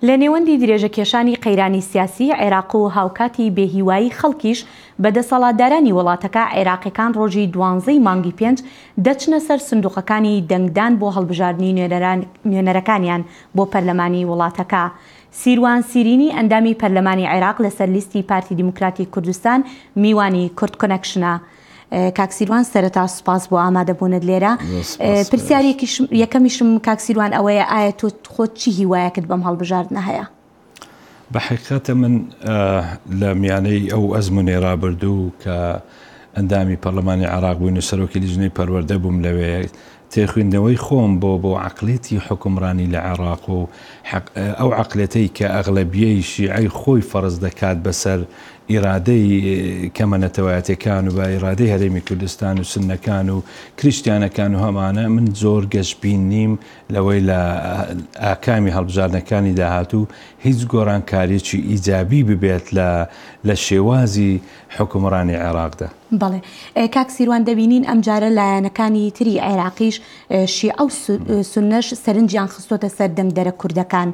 لە نێوەندی درێژەکێشانی قەیرانی سیاسی عێراق و هاوکاتی بێهیوایی خەڵکیش بەدەسەڵاتدارانی وڵاتەکە عێراقیەکان ڕۆژی 12 مانگی 5 دەچنە سەر سندوقەکانی دەنگدان بۆ هەڵبژاردننی نوێنەرەکانیان بۆ پەرلەمانی وڵاتەکە. سیرینی ئەندامی پەرلەمانی عێراق لەسەر لیستی پارتی دیموکراتی کوردستان میوانی کورد کۆنەکشنە. کاکسیروان سەرەتا سوپاس بۆ ئامادەبوونت لێرە. پرسیارێکی یەکەمیشم کاکسیروان ئەوەیە ئایا تۆ خۆت چی هیوایەکت بەم هەڵبژاردنە هەیە؟ بەحقیقەتە من لە میانەی ئەو ئەزمونێ ڕابردوو کە ئەندامی پەرلەمانی عێراق بووین و سەرۆکی لیژنەی پەروەردە بووم لەوێ تێخوێندنەوەی خۆم بۆ عەقڵێتی حکومڕانی لە عێراق و ئەو عەقڵێتەی کە ئەغلەبیەی شیعەی خۆی فەرز دەکات بەسەر ئیرادەی کەمەنەتەوایەتەکان و بە ئیرادەی هەرێمی کوردستان و سنەکان و کریستیانەکان و هەمانە من زۆر گەشتبین نیم لەوەی لە ئاکامی هەڵبژاردنەکانی داهاتوو هیچ گۆڕانکاریەکی ئیجابی ببێت لە شێوازی حکومڕانی عێراقدا. بەڵێ کاکسیروان دەبینین ئەم جارە لایەنەکانی تری عێراقیش شیعە و سونەش سەرنجیان خستۆتە سەر دەنگدەرە کوردەکان.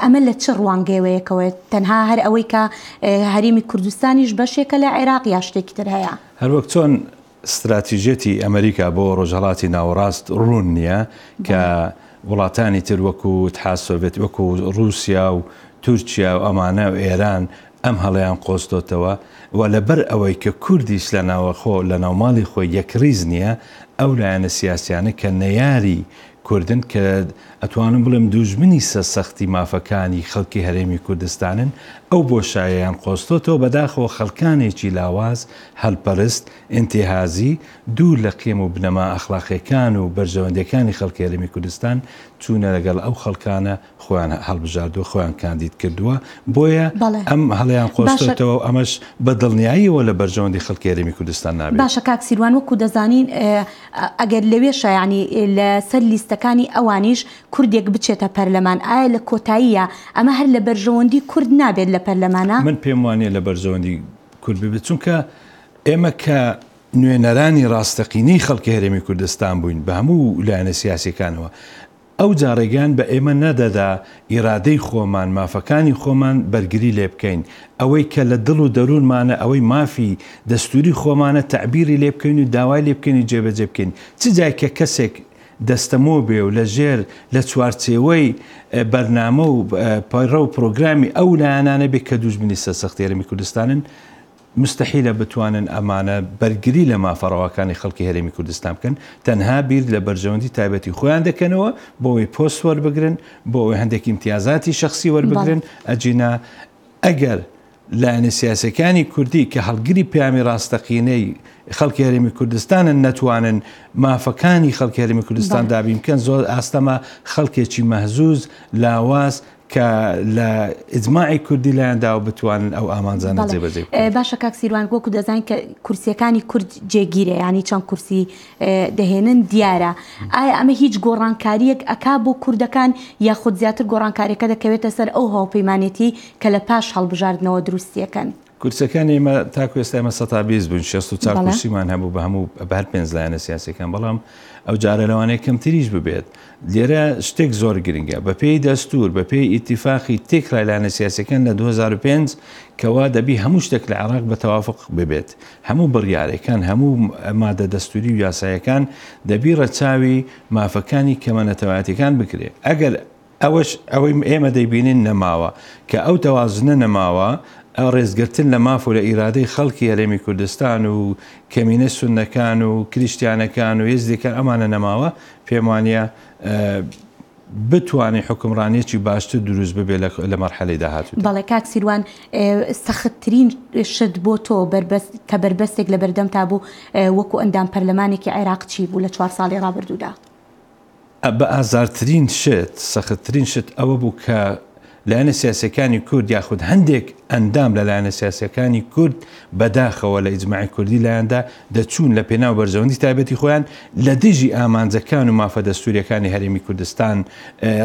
ئەمە لە چ ڕوانگەیەوەیەکەوە تەنها هەر ئەوەی کە هەرێمی کوردستانیش بەشێکە لە عێراق یا شتێکی تر هەیە؟ هەروەک چۆن استراتیژێتی ئەمریکا بۆ ڕۆژهەڵاتی ناوەڕاست ڕوون نییە کە وڵاتانی تر وەکو اتحاد سۆڤێت وەکو رووسیا و تورکیا و ئەمانە و ئێران ئەم هەڵەیان قۆستۆتەوە و لەبەر ئەوەی کە کوردیش لە ناوماڵی خۆی یەکریز نییە ئەو لایەنە سیاسیانە کە نەیاری کوردن کە ئەتوانم بڵێم دوژمنی سەرسەختی مافەکانی خەڵکی هەرێمی کوردستانن ئەو بۆشایەیان قۆستۆتەوە بەداخەوە خەڵکانێکی لاواز هەڵپەرست ئینتیهازی دوور لە قیم و بنەما ئەخلاقیەکان و بەرژەوەندەکانی خەڵکی هەرێمی کوردستان چوونە لەگەڵ ئەو خەڵکانە خۆیان هەڵبژاردووە خۆیان کاندید کردووە بۆیە ئەم هەڵەیان قۆستۆتەوە ئەمەش بە دڵنیاییەوە لە بەرژەوەندی خەڵکی هەرێمی کوردستان نابێت. باشە کاکسیروان وەکو دەزانین ئەگەر لەوێشە ینی لەسەر لیستەکانی ئەوانیش کوردێک بچێتە پەرلەمان ئایا لە کۆتاییە ئەمە هەر لە بەرژەوەندی کورد نابێت لە پەرلەمانە؟ من پێم وانێ لە بەرژەوەندی کورد ببێت چونکە ئێمە کە نوێنەرانی ڕاستەقینەی خەڵکی هەرێمی کوردستان بووین بە هەموو لایەنە سیاسیەکانەوە ئەو جارێگان بە ئێمە نەدەدا ئیرادەی خۆمان مافەکانی خۆمان بەرگری لێ بکەین ئەوەی کە لە دڵ و دەروونمانە ئەوەی مافی دەستوری خۆمانە تەعبیری لێ بکەین و داوای لێ بکەین و جێبەجێ بکەین چ جای کە کەسێک دەستەمۆ بێ و لە ژێر لە چوارچێوەی بەرنامە و پایڕە و پرۆگرامی ئەو لایەنانە بێت کە دوژمنی سەرسەختی هەرێمی کوردستانن مستحیلە بتوانن ئەمانە بەرگری لە مافەڕەوەکانی خەڵکی هەرێمی کوردستان بکەن تەنها بیر لە بەرژەوەندی تایبەتی خۆیان دەکەنەوە بۆەوەی پۆست وەربگرن بۆەوەی هەندێک ئیمتیازاتی شەخصی وەربگرن ئەجینا ئەگەر لایەنە سیاسەکانی کوردی کە هەڵگری پەیامی ڕاستەقینەی خەڵکی هەرێمی کوردستانن نەتوانن مافەکانی خەڵکی هەرێمی کوردستان دابین بکەن زۆر ئاستەمە خەڵکێکی مەهزوز لاواز کە لە ئیجماعی کوردی لایەندا و بتوانن ئەو ئامانجانە جێبەجێ بکەن. باشە کاکسیروان وەکو دەزانین کە کورسیەکانی کورد جێگیرە ینی چەند کورسی دەهێنن دیارە ئایا ئەمە هیچ گۆڕانکاریەک ئەکا بۆ کوردەکان یاخود زیاتر گۆڕانکاریەکە دەکەوێتە سەر ئەو هاوپەیمانێتی کە لە پاش هەڵبژاردنەوە دروستیەکەن؟ کورسەکانی ئێمە تاکو ئێستا ئێمە 120 بوون 64 کورسیمان هەبوو بە هەموو بەهەر 5 لایەنە سیاسیەکان بەڵام ئەو جارە لەوانەیە کەمتریش ببێت لێرە شتێک زۆر گرنگە بەپێی دەستور بەپێی ئیتیفاقی تێکرای لایەنە سیاسیەکان لە 2005 کەوا دەبی هەموو شتێک لە عێراق بە تەوافق ببێت هەموو بڕیارەکان هەموو مادە دەستوری و یاسایەکان دەبی ڕەچاوی مافەکانی کەمەنەتەوایەتیەکان بکرێت ئەگەر ئەوەی ئێمە دەیبینین نەماوە کە ئەو تەوازنە نەماوە ئەو ڕێزگرتن لە ماف و لە ئیرادەی خەڵکی هەرێمی کوردستان و کەمینە سونەکان و کریستیانەکان و هێزدەکان ئەمانە نەماوە پێم وانە بتوانێت حکومڕانیەکی باشتر دروست ببێت لە مەرحەلەی داهاتوو. بەڵێ کاکسیروان سەختترین شت بۆ تۆ کە بربەستێک لە بەردەم تا بوو وەکو ئەندام پەرلەمانێکی عێراق چی بوو لە 4 ساڵی ڕابردوودا؟ بە ئازارترین شت سەختترین شت ئەوە بوو کە لایەنە سیاسەکانی کورد یاخود هەندێک ئەندام لە لایەنە سیاسەکانی کورد بەداخەوە لە ئیجماعی کوردی لایەندا دەچوون لە پێناو بەرژەوەندی تایبەتی خۆیان لە دژی ئامانجەکان و مافە دەستوریەکانی هەرێمی کوردستان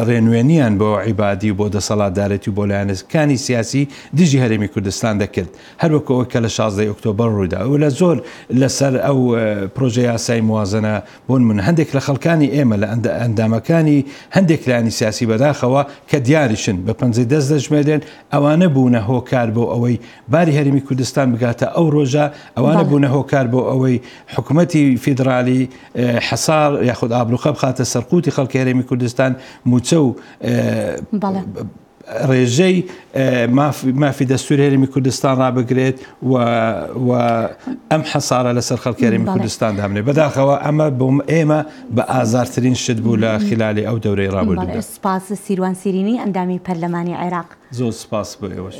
ڕێنوێنیان بۆ عیبادی بۆ دەسەڵاتدارەتی و بۆ لایەنەکانی سیاسی دژی هەرێمی کوردستان دەکرد هەروەکەوە کە لە 16 ئۆکتۆبەر ڕوویدا و لە زۆر لەسەر ئەو پرۆژە یاسای موازنە بۆن من هەندێک لە خەڵکانی ئێمە لە ئەندامەکانی هەندێک لایەنی سیاسی بەداخەوە کە دیاریشن بە پەنجەی دەست دەژمێرێن ئەوانە بوونە هۆکار بۆ ئەوەی باری هەرێمی کوردستان بگاتە ئەو ڕۆژە ئەوانە بوونە هۆکار بۆ ئەوەی حکوومەتی فیدرالی حەسار یاخود ئابروخە بخاتە سەرقوتی خەڵکی هەرێمی کوردستان موچە و ڕێژەی مافی دەستوری هەرێمی کوردستان ڕابگرێت و ئەم حەسارە لەسەر خەڵکی هەرێمی کوردستان دامنێت بەداخەوە ئەمە بۆم ئێمە بە ئازارترین شت بوو لە خلالی ئەو دەورەی ڕابردوودا. سپاس سیروان سیرینی ئەندامی پەرلەمانی عێراق. زۆر سپاس بۆ ئێوەش.